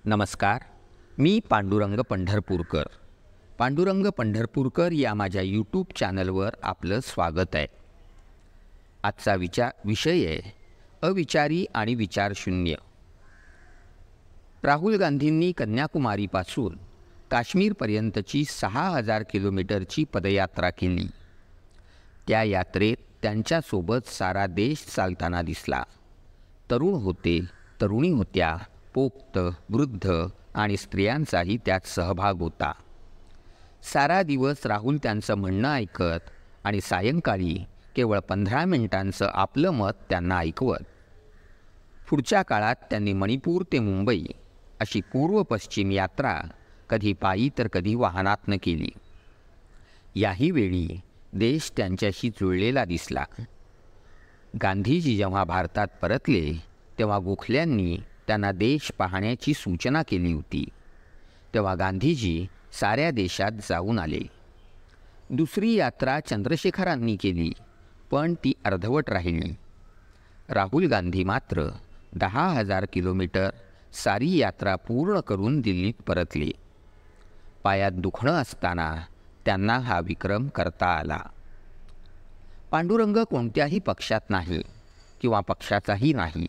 नमस्कार. मी पांडुरंग पंढरपूरकर. पांडुरंग पंढरपूरकर या माझ्या यूट्यूब चॅनलवर आपलं स्वागत आहे. आजचा विषय आहे अविचारी आणि विचारशून्य. राहुल गांधींनी कन्याकुमारीपासून काश्मीरपर्यंतची 6000 किलोमीटरची पदयात्रा केली. त्या यात्रेत त्यांच्यासोबत सारा देश चालताना दिसला. तरुण होते, तरुणी होत्या, पोक्त, वृद्ध आणि स्त्रियांचाही त्यात सहभाग होता. सारा दिवस राहुल त्यांचं म्हणणं ऐकत आणि सायंकाळी केवळ 15 मिनिटांचं आपलं मत त्यांना ऐकवत. पुढच्या काळात त्यांनी मणिपूर ते मुंबई अशी पूर्व पश्चिम यात्रा कधी पायी तर कधी वाहनातनं केली. याही वेळी देश त्यांच्याशी जुळलेला दिसला. गांधीजी जेव्हा भारतात परतले तेव्हा गोखल्यांनी त्यांना देश पाहण्याची सूचना केली होती. तेव्हा गांधीजी साऱ्या देशात जाऊन आले. दुसरी यात्रा चंद्रशेखरांनी केली, पण ती अर्धवट राहिली. राहुल गांधी मात्र 10,000 किलोमीटर सारी यात्रा पूर्ण करून दिल्लीत परतले. पायात दुखणं असताना त्यांना हा विक्रम करता आला. पांडुरंग कोणत्याही पक्षात नाही किंवा पक्षाचाही नाही,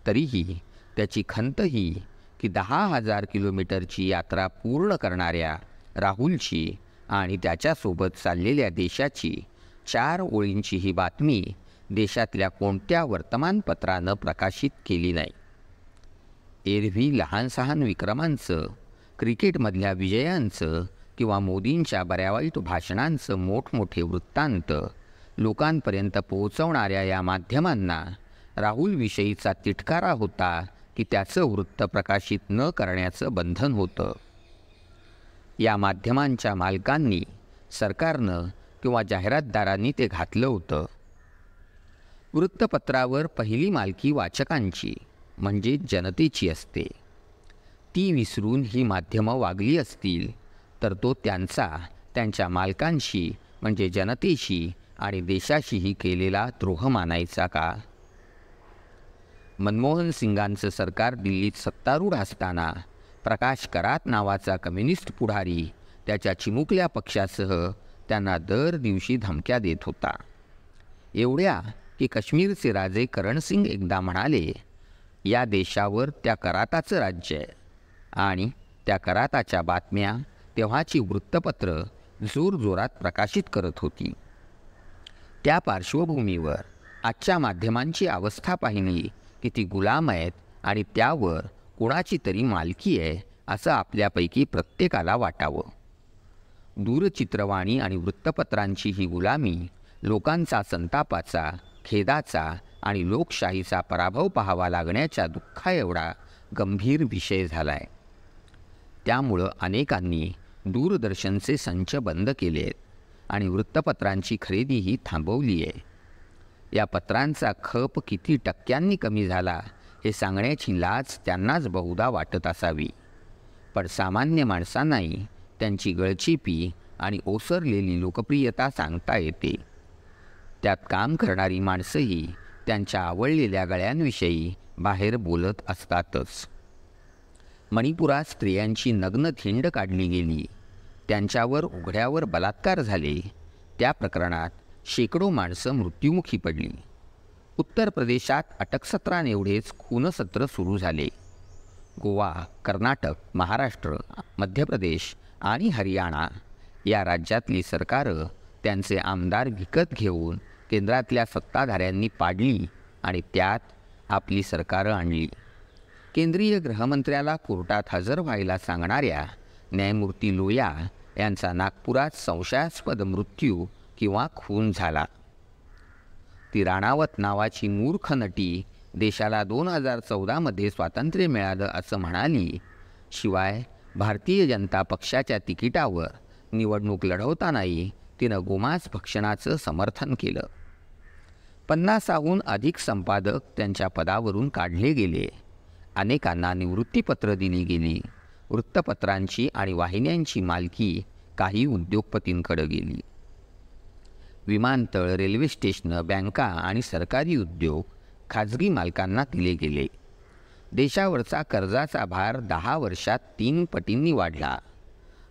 तरीही त्याची खंत ही की 10,000 किलोमीटरची यात्रा पूर्ण करणाऱ्या राहुलची आणि त्याच्यासोबत चाललेल्या देशाची 4 ओळींची ही बातमी देशातल्या कोणत्या वर्तमानपत्रानं प्रकाशित केली नाही. एरव्ही लहान-सहान विक्रमांचं, क्रिकेटमधल्या विजयांचं किंवा मोदींच्या बऱ्यावाईट भाषणांचं मोठमोठे वृत्तांत लोकांपर्यंत पोहोचवणाऱ्या या माध्यमांना राहुलविषयीचा तिटकारा होता की त्याचं वृत्त प्रकाशित न करण्याचं बंधन होतं. या माध्यमांच्या मालकांनी, सरकारनं किंवा जाहिरातदारांनी ते घातलं होतं. वृत्तपत्रावर पहिली मालकी वाचकांची म्हणजे जनतेची असते. ती विसरून ही माध्यमं वागली असतील तर तो त्यांच्या मालकांशी म्हणजे जनतेशी आणि देशाशीही केलेला द्रोह मानायचा का? मनमोहन सिंगांचं सरकार दिल्लीत सत्तारूढ असताना प्रकाश करात नावाचा कम्युनिस्ट पुढारी त्याच्या चिमुकल्या पक्षासह त्यांना दर दिवशी धमक्या देत होता. एवढ्या की काश्मीरचे राजे करणसिंग एकदा म्हणाले, या देशावर त्या कराताचं राज्य आहे आणि त्या कराताच्या बातम्या तेव्हाची वृत्तपत्र जोरजोरात प्रकाशित करत होती. त्या पार्श्वभूमीवर आजच्या माध्यमांची अवस्था पाहिली की ती गुलाम आहेत आणि त्यावर कुणाची तरी मालकी आहे असं आपल्यापैकी प्रत्येकाला वाटावं. दूरचित्रवाणी आणि वृत्तपत्रांची ही गुलामी लोकांचा संतापाचा, खेदाचा आणि लोकशाहीचा पराभव पाहावा लागण्याच्या दुःखाएवढा गंभीर विषय झाला आहे. त्यामुळं अनेकांनी दूरदर्शनचे संच बंद केले आहेत आणि वृत्तपत्रांची खरेदीही थांबवली आहे. या पत्रांचा खप किती टक्क्यांनी कमी झाला हे सांगण्याची लाज त्यांनाच बहुधा वाटत असावी, पण सामान्य माणसांनाही त्यांची गळचेपी आणि ओसरलेली लोकप्रियता सांगता येते. त्यात काम करणारी माणसंही त्यांच्या आवडलेल्या गळ्यांविषयी बाहेर बोलत असतातच. मणिपुरात स्त्रियांची नग्न थिंड काढली गेली, त्यांच्यावर उघड्यावर बलात्कार झाले, त्या प्रकरणात शेकडो माणसं मृत्युमुखी पडली. उत्तर प्रदेशात अटकसत्रांएवढेच खूनसत्र सुरू झाले. गोवा, कर्नाटक, महाराष्ट्र, मध्य प्रदेश आणि हरियाणा या राज्यातली सरकारं त्यांचे आमदार विकत घेऊन केंद्रातल्या सत्ताधाऱ्यांनी पाडली आणि त्यात आपली सरकारं आणली. केंद्रीय गृहमंत्र्याला कोर्टात हजर व्हायला सांगणाऱ्या न्यायमूर्ती लोया यांचा नागपुरात संशयास्पद मृत्यू किंवा खून झाला. ती राणावत नावाची मूर्ख नटी देशाला 2014मध्ये स्वातंत्र्य मिळालं असं म्हणाली. शिवाय भारतीय जनता पक्षाच्या तिकिटावर निवडणूक लढवतानाही तिनं गोमांस भक्षणाचं समर्थन केलं. 50हून अधिक संपादक त्यांच्या पदावरून काढले गेले. अनेकांना निवृत्तीपत्र दिली गेली. वृत्तपत्रांची आणि वाहिन्यांची मालकी काही उद्योगपतींकडे गेली. विमानतळ, रेल्वे स्टेशनं, बँका आणि सरकारी उद्योग खाजगी मालकांना दिले गेले. देशावरचा कर्जाचा भार 10 वर्षात 3 पटींनी वाढला.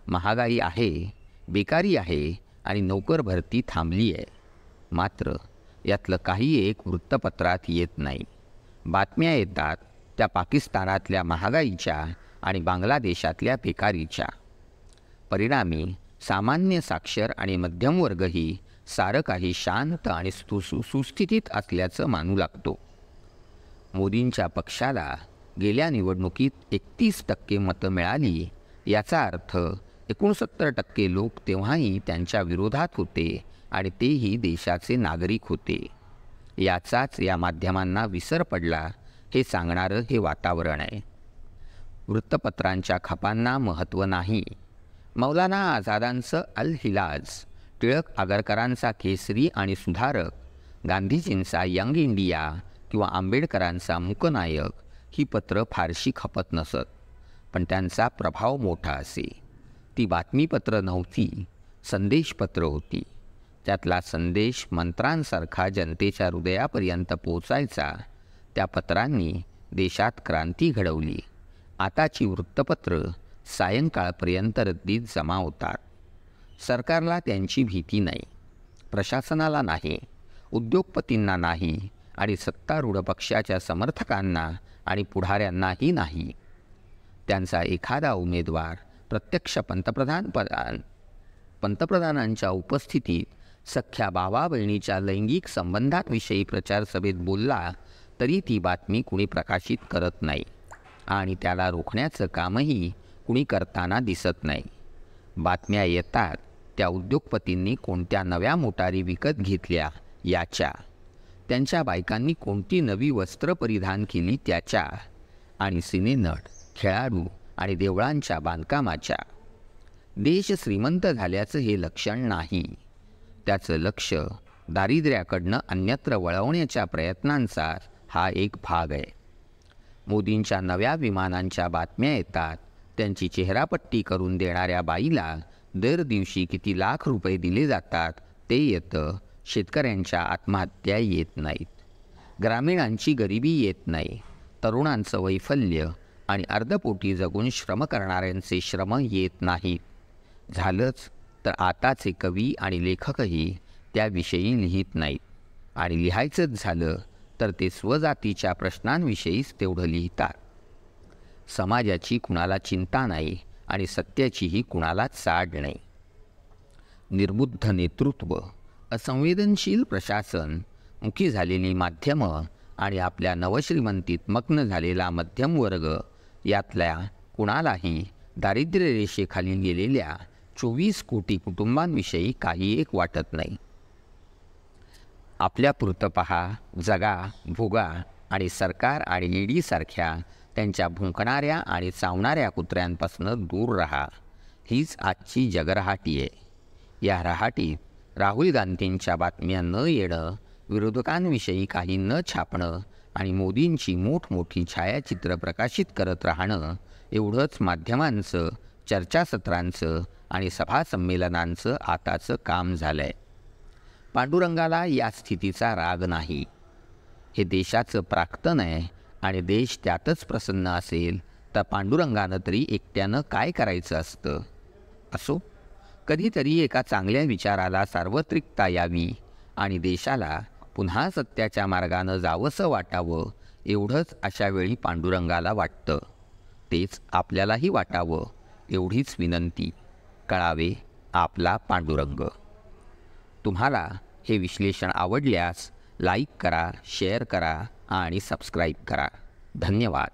महागाई आहे, बेकारी आहे आणि नोकर भरती थांबली आहे. मात्र यातलं काही एक वृत्तपत्रात येत नाही. बातम्या येतात त्या पाकिस्तानातल्या महागाईच्या आणि बांगलादेशातल्या बेकारीच्या. परिणामी सामान्य साक्षर आणि मध्यमवर्गही सारं काही शांत आणि सुस्थितीत असल्याचं मानू लागतो. मोदींच्या पक्षाला गेल्या निवडणुकीत 31% मतं मिळाली. याचा अर्थ 69% लोक तेव्हाही त्यांच्या विरोधात होते आणि तेही देशाचे नागरिक होते. याचाच या माध्यमांना विसर पडला हे सांगणारं हे वातावरण आहे. वृत्तपत्रांच्या खपांना महत्त्व नाही. मौलाना आझादांचं अल हिलाज, टिळक आगरकरांचा केसरी आणि सुधारक, गांधीजींचा यंग इंडिया किंवा आंबेडकरांचा मूकनायक ही पत्रं फारशी खपत नसत, पण त्यांचा प्रभाव मोठा असे. ती बातमीपत्र नव्हती, संदेशपत्र होती. त्यातला संदेश मंत्रांसारखा जनतेच्या हृदयापर्यंत पोचायचा. त्या पत्रांनी देशात क्रांती घडवली. आताची वृत्तपत्र सायंकाळपर्यंत रद्दीत जमा होतात. सरकारला त्यांची भीती नाही, प्रशासनाला नाही, उद्योगपतींना नाही आणि सत्तारूढ पक्षाच्या समर्थकांना आणि पुढाऱ्यांनाही नाही. त्यांचा एखादा उमेदवार प्रत्यक्ष पंतप्रधानांच्या उपस्थितीत सख्या भावा बहिणीच्या लैंगिक संबंधांविषयी प्रचारसभेत बोलला तरी ती बातमी कुणी प्रकाशित करत नाही आणि त्याला रोखण्याचं कामही कुणी करताना दिसत नाही. बातम्या येतात त्या उद्योगपतींनी कोणत्या नव्या मोटारी विकत घेतल्या याच्या, त्यांच्या बायकांनी कोणती नवी वस्त्र परिधान केली त्याच्या, आणि सिनेनट, खेळाडू आणि देवळांच्या बांधकामाच्या. देश श्रीमंत झाल्याचं हे लक्षण नाही. त्याचं लक्ष दारिद्र्याकडनं अन्यत्र वळवण्याच्या प्रयत्नांचा हा एक भाग आहे. मोदींच्या नव्या विमानांच्या बातम्या येतात. त्यांची चेहरापट्टी करून देणाऱ्या बाईला दर दिवशी किती लाख रुपये दिले जातात ते येतं. शेतकऱ्यांच्या आत्महत्या येत नाहीत, ग्रामीणांची गरिबी येत नाही, तरुणांचं वैफल्य आणि अर्धपोटी जगून श्रम करणाऱ्यांचे श्रम येत नाहीत. झालंच तर आताचे कवी आणि लेखकही त्याविषयी लिहित नाहीत, आणि लिहायचंच झालं तर ते स्वजातीच्या प्रश्नांविषयीच तेवढं लिहितात. समाजाची कुणाला चिंता नाही आणि सत्याचीही कुणाला चाड नाही. निर्बुद्ध नेतृत्व, असंवेदनशील प्रशासन, मुखी झालेली माध्यमं आणि आपल्या नवश्रीमंतीत मग्न झालेला मध्यम वर्ग यातल्या कुणालाही दारिद्र्य रेषेखाली गेलेल्या 24 कोटी कुटुंबांविषयी काही एक वाटत नाही. आपल्यापुरतं पहा, जगा, भोगा आणि सरकार आणि ईडीसारख्या त्यांच्या भुंकणाऱ्या आणि चावणाऱ्या कुत्र्यांपासून दूर राहा. हीच आजची जगरहाटी आहे. या रहाटीत राहुल गांधींच्या बातम्या न येणं, विरोधकांविषयी काही न छापणं आणि मोदींची मोठमोठी छायाचित्र प्रकाशित करत राहणं एवढंच माध्यमांचं, चर्चासत्रांचं आणि सभासंमेलनांचं आताचं काम झालं आहे. पांडुरंगाला या स्थितीचा राग नाही. हे देशाचं प्राक्तन आहे आणि देश त्यातच प्रसन्न असेल तर पांडुरंगानं तरी एकट्यानं काय करायचं असतं. असो, कधीतरी एका चांगल्या विचाराला सार्वत्रिकता यावी आणि देशाला पुन्हा सत्याच्या मार्गानं जावंसं वाटावं एवढंच अशा वेळी पांडुरंगाला वाटतं. तेच आपल्यालाही वाटावं एवढीच विनंती. कळावे आपला पांडुरंग. तुम्हाला हे विश्लेषण आवडल्यास लाईक करा, शेअर करा आणि सबस्क्राईब करा. धन्यवाद.